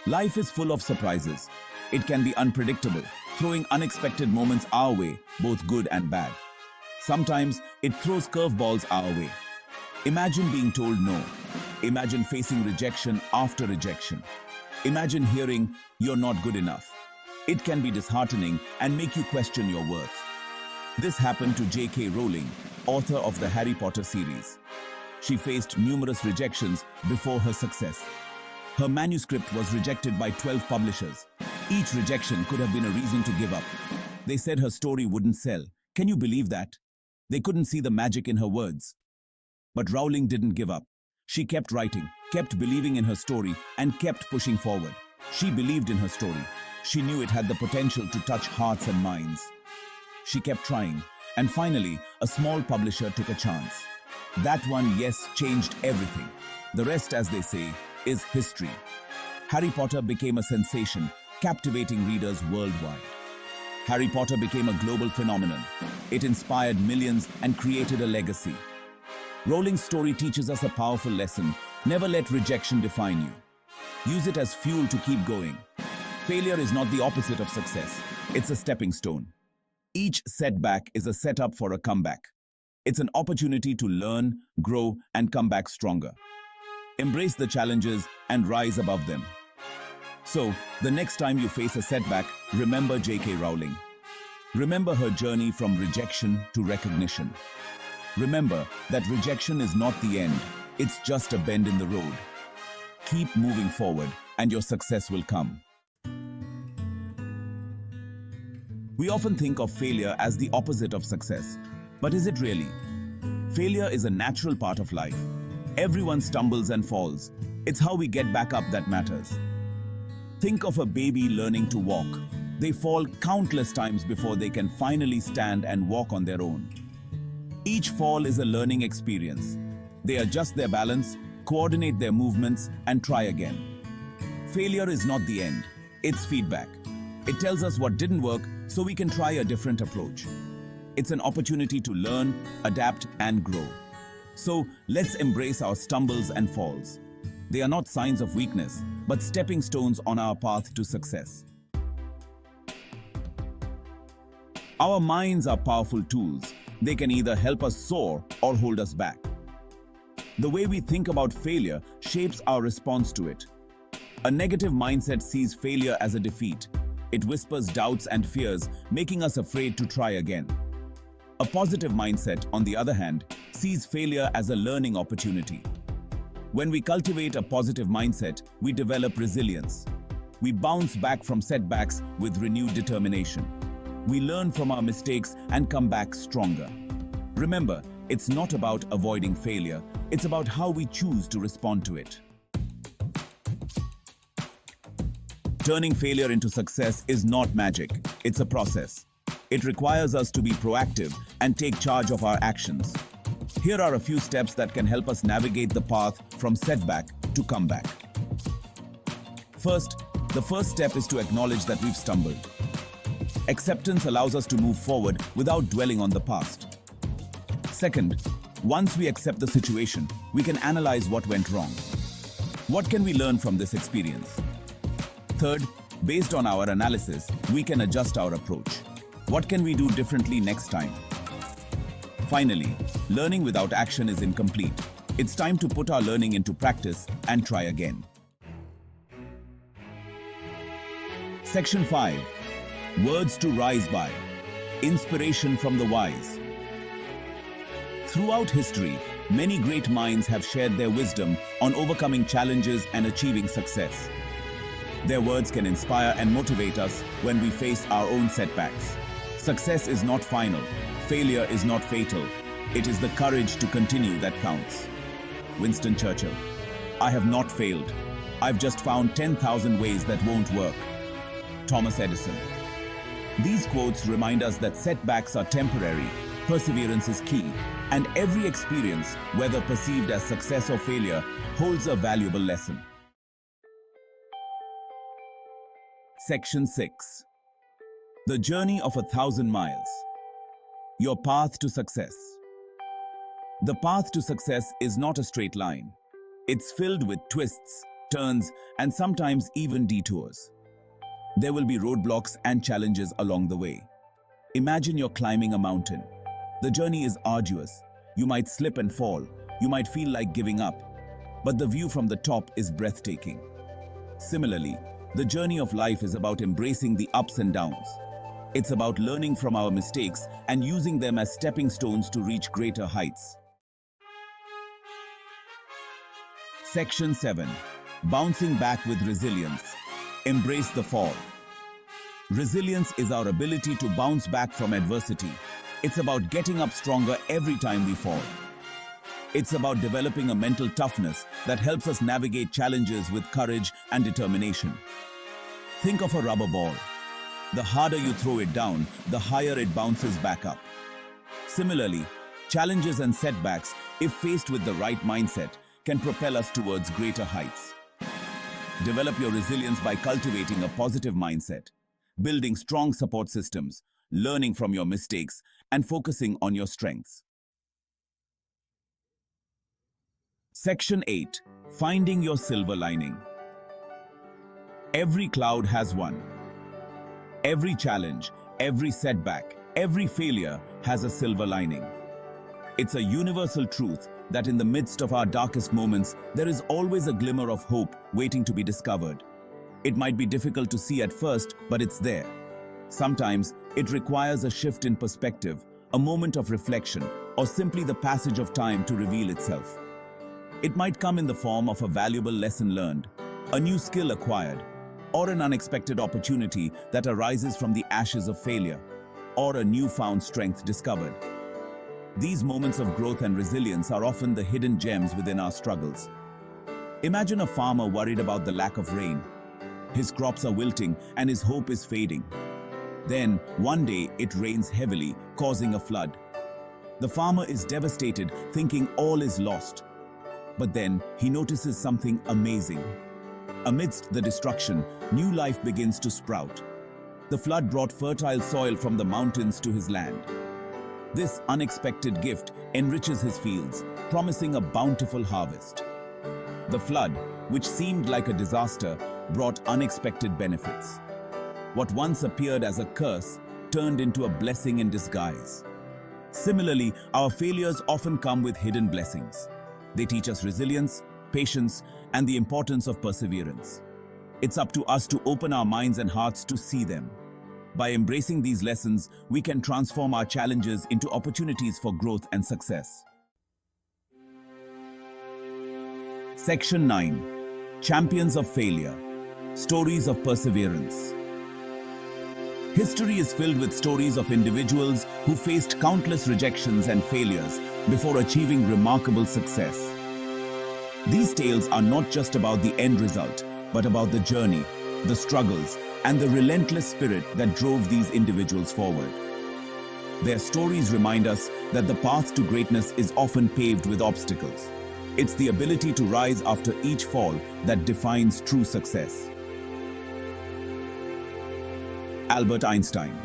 Life is full of surprises. It can be unpredictable, throwing unexpected moments our way, both good and bad. Sometimes it throws curveballs our way. Imagine being told no. Imagine facing rejection after rejection. Imagine hearing you're not good enough. It can be disheartening and make you question your worth. This happened to J.K. Rowling, author of the Harry Potter series. She faced numerous rejections before her success. Her manuscript was rejected by 12 publishers. Each rejection could have been a reason to give up. They said her story wouldn't sell. Can you believe that? They couldn't see the magic in her words. But Rowling didn't give up. She kept writing, kept believing in her story, and kept pushing forward. She believed in her story. She knew it had the potential to touch hearts and minds. She kept trying, and finally, a small publisher took a chance. That one yes changed everything. The rest, as they say, is history. Harry Potter became a sensation, captivating readers worldwide. Harry Potter became a global phenomenon. It inspired millions and created a legacy. Rowling's story teaches us a powerful lesson. Never let rejection define you. Use it as fuel to keep going. Failure is not the opposite of success. It's a stepping stone. Each setback is a setup for a comeback. It's an opportunity to learn, grow, and come back stronger. Embrace the challenges and rise above them. So, the next time you face a setback, remember J.K. Rowling. Remember her journey from rejection to recognition. Remember that rejection is not the end, it's just a bend in the road. Keep moving forward and your success will come. We often think of failure as the opposite of success. But is it really? Failure is a natural part of life. Everyone stumbles and falls. It's how we get back up that matters. Think of a baby learning to walk. They fall countless times before they can finally stand and walk on their own. Each fall is a learning experience. They adjust their balance, coordinate their movements, and try again. Failure is not the end. It's feedback. It tells us what didn't work so we can try a different approach. It's an opportunity to learn, adapt, and grow. So let's embrace our stumbles and falls. They are not signs of weakness, but stepping stones on our path to success. Our minds are powerful tools. They can either help us soar or hold us back. The way we think about failure shapes our response to it. A negative mindset sees failure as a defeat. It whispers doubts and fears, making us afraid to try again. A positive mindset, on the other hand, sees failure as a learning opportunity. When we cultivate a positive mindset, we develop resilience. We bounce back from setbacks with renewed determination. We learn from our mistakes and come back stronger. Remember, it's not about avoiding failure, it's about how we choose to respond to it. Turning failure into success is not magic, it's a process. It requires us to be proactive and take charge of our actions. Here are a few steps that can help us navigate the path from setback to comeback. First, the first step is to acknowledge that we've stumbled. Acceptance allows us to move forward without dwelling on the past. Second, once we accept the situation, we can analyze what went wrong. What can we learn from this experience? Third, based on our analysis, we can adjust our approach. What can we do differently next time? Finally, learning without action is incomplete. It's time to put our learning into practice and try again. Section 5. Words to rise by. Inspiration from the wise. Throughout history, many great minds have shared their wisdom on overcoming challenges and achieving success. Their words can inspire and motivate us when we face our own setbacks. Success is not final. Failure is not fatal. It is the courage to continue that counts. Winston Churchill. I have not failed. I've just found 10,000 ways that won't work. Thomas Edison. These quotes remind us that setbacks are temporary, perseverance is key, and every experience, whether perceived as success or failure, holds a valuable lesson. Section 6. The journey of 1,000 miles. Your path to success. The path to success is not a straight line. It's filled with twists, turns, and sometimes even detours. There will be roadblocks and challenges along the way. Imagine you're climbing a mountain. The journey is arduous. You might slip and fall. You might feel like giving up. But the view from the top is breathtaking. Similarly, the journey of life is about embracing the ups and downs. It's about learning from our mistakes and using them as stepping stones to reach greater heights. Section 7. Bouncing back with resilience. Embrace the fall. Resilience is our ability to bounce back from adversity. It's about getting up stronger every time we fall. It's about developing a mental toughness that helps us navigate challenges with courage and determination. Think of a rubber ball. The harder you throw it down, the higher it bounces back up. Similarly, challenges and setbacks, if faced with the right mindset, can propel us towards greater heights. Develop your resilience by cultivating a positive mindset, building strong support systems, learning from your mistakes, and focusing on your strengths. Section 8. Finding your silver lining. Every cloud has one. Every challenge, every setback, every failure has a silver lining. It's a universal truth that in the midst of our darkest moments, there is always a glimmer of hope waiting to be discovered. It might be difficult to see at first, but it's there. Sometimes it requires a shift in perspective, a moment of reflection, or simply the passage of time to reveal itself. It might come in the form of a valuable lesson learned, a new skill acquired, or an unexpected opportunity that arises from the ashes of failure, or a newfound strength discovered. These moments of growth and resilience are often the hidden gems within our struggles. Imagine a farmer worried about the lack of rain. His crops are wilting and his hope is fading. Then, one day, it rains heavily, causing a flood. The farmer is devastated, thinking all is lost. But then, he notices something amazing. Amidst the destruction, new life begins to sprout. The flood brought fertile soil from the mountains to his land. This unexpected gift enriches his fields, promising a bountiful harvest. The flood, which seemed like a disaster, brought unexpected benefits. What once appeared as a curse turned into a blessing in disguise. Similarly, our failures often come with hidden blessings. They teach us resilience, patience, and the importance of perseverance. It's up to us to open our minds and hearts to see them. By embracing these lessons, we can transform our challenges into opportunities for growth and success. Section 9. Champions of Failure. Stories of Perseverance. History is filled with stories of individuals who faced countless rejections and failures before achieving remarkable success. These tales are not just about the end result, but about the journey, the struggles, and the relentless spirit that drove these individuals forward. Their stories remind us that the path to greatness is often paved with obstacles. It's the ability to rise after each fall that defines true success. Albert Einstein.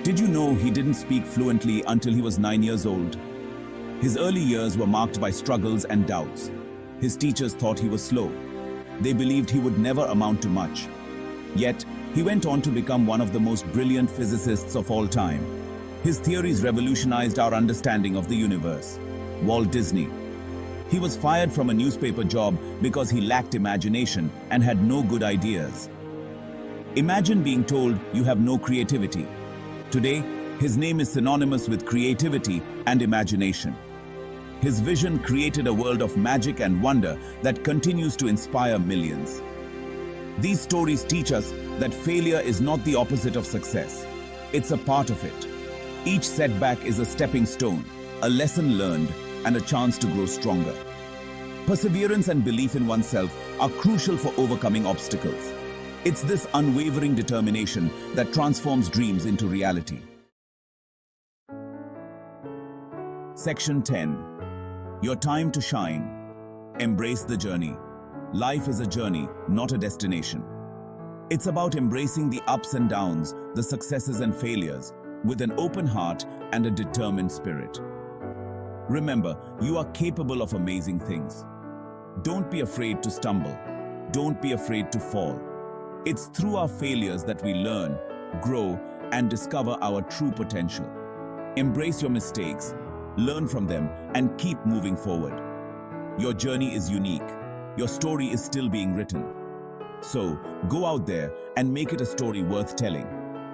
Did you know he didn't speak fluently until he was 9 years old? His early years were marked by struggles and doubts. His teachers thought he was slow. They believed he would never amount to much. Yet, he went on to become one of the most brilliant physicists of all time. His theories revolutionized our understanding of the universe. Walt Disney. He was fired from a newspaper job because he lacked imagination and had no good ideas. Imagine being told you have no creativity. Today, his name is synonymous with creativity and imagination. His vision created a world of magic and wonder that continues to inspire millions. These stories teach us that failure is not the opposite of success. It's a part of it. Each setback is a stepping stone, a lesson learned, and a chance to grow stronger. Perseverance and belief in oneself are crucial for overcoming obstacles. It's this unwavering determination that transforms dreams into reality. Section 10. Your time to shine. Embrace the journey. Life is a journey, not a destination. It's about embracing the ups and downs, the successes and failures, with an open heart and a determined spirit. Remember, you are capable of amazing things. Don't be afraid to stumble. Don't be afraid to fall. It's through our failures that we learn, grow, and discover our true potential. Embrace your mistakes, learn from them, and keep moving forward. Your journey is unique. Your story is still being written. So, go out there and make it a story worth telling.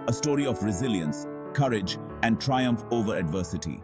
A story of resilience, courage, and triumph over adversity.